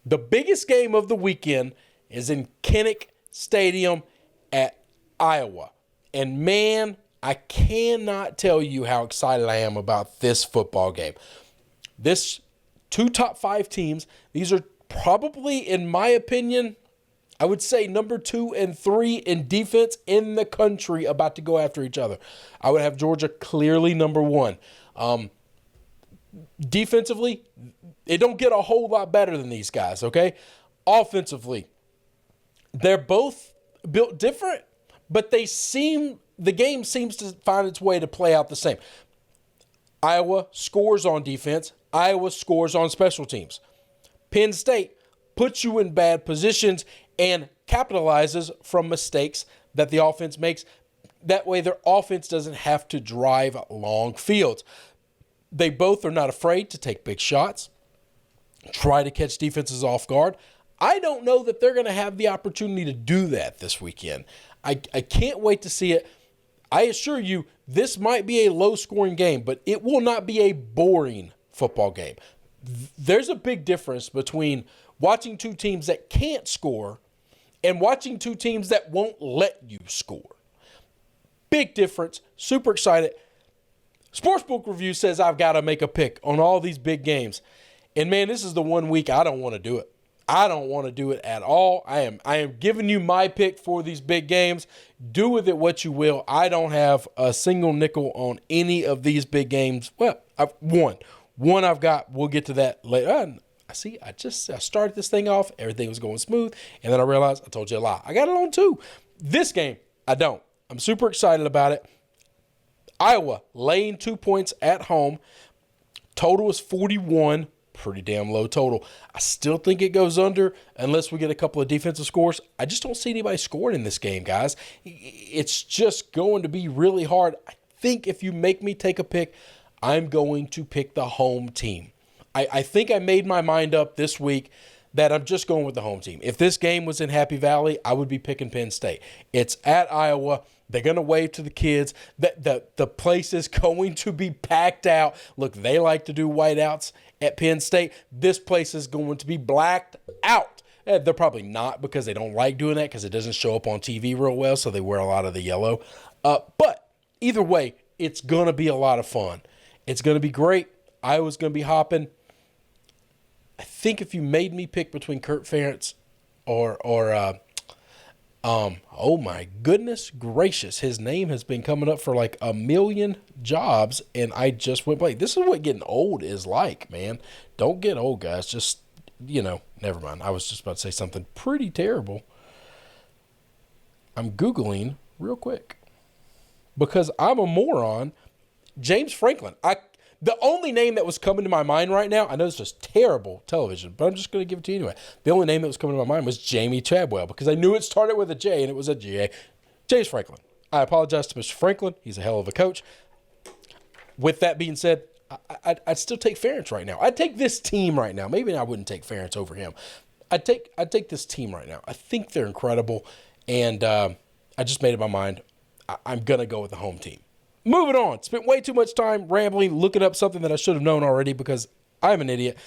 The biggest game of the weekend is in Kinnick Stadium at Iowa. And man, I cannot tell you how excited I am about this football game. This two top 5 teams, these are probably, in my opinion, I would say number 2 and 3 in defense in the country about to go after each other. I would have Georgia clearly number 1. Defensively, it don't get a whole lot better than these guys, okay? Offensively, they're both built different, but the game seems to find its way to play out the same. Iowa scores on defense. Iowa scores on special teams. Penn State puts you in bad positions and capitalizes from mistakes that the offense makes. That way their offense doesn't have to drive long fields. They both are not afraid to take big shots, try to catch defenses off guard. I don't know that they're going to have the opportunity to do that this weekend. I can't wait to see it. I assure you, this might be a low-scoring game, but it will not be a boring football game. There's a big difference between watching two teams that can't score and watching two teams that won't let you score. Big difference. Super excited. Sportsbook Review says I've got to make a pick on all these big games. And, man, this is the one week I don't want to do it. I don't want to do it at all. I am giving you my pick for these big games. Do with it what you will. I don't have a single nickel on any of these big games. Well, one I've got. We'll get to that later. I started this thing off. Everything was going smooth. And then I realized I told you a lie. I got it on 2. This game, I don't. I'm super excited about it. Iowa laying 2 points at home. Total is 41. Pretty damn low total. I still think it goes under unless we get a couple of defensive scores. I just don't see anybody scoring in this game, guys. It's just going to be really hard. I think if you make me take a pick, I'm going to pick the home team. I think I made my mind up this week that I'm just going with the home team. If this game was in Happy Valley, I would be picking Penn State. It's at Iowa. They're going to wave to the kids. The place is going to be packed out. Look, they like to do whiteouts at Penn State. This place is going to be blacked out. They're probably not because they don't like doing that because it doesn't show up on TV real well, so they wear a lot of the yellow. But either way, it's going to be a lot of fun. It's going to be great. Iowa's going to be hopping. I think if you made me pick between Kurt Ferentz or oh my goodness gracious, his name has been coming up for like a million jobs, and I just went blank. This is what getting old is like, man. Don't get old, guys. Just, never mind. I was just about to say something pretty terrible. I'm Googling real quick because I'm a moron. James Franklin. The only name that was coming to my mind right now, I know it's just terrible television, but I'm just going to give it to you anyway. The only name that was coming to my mind was Jamie Chadwell because I knew it started with a J and it was a G-A. James Franklin. I apologize to Mr. Franklin. He's a hell of a coach. With that being said, I'd still take Ferentz right now. I'd take this team right now. Maybe I wouldn't take Ferentz over him. I'd take this team right now. I think they're incredible, and I just made up my mind. I'm going to go with the home team. Moving on. Spent way too much time rambling, looking up something that I should have known already because I'm an idiot.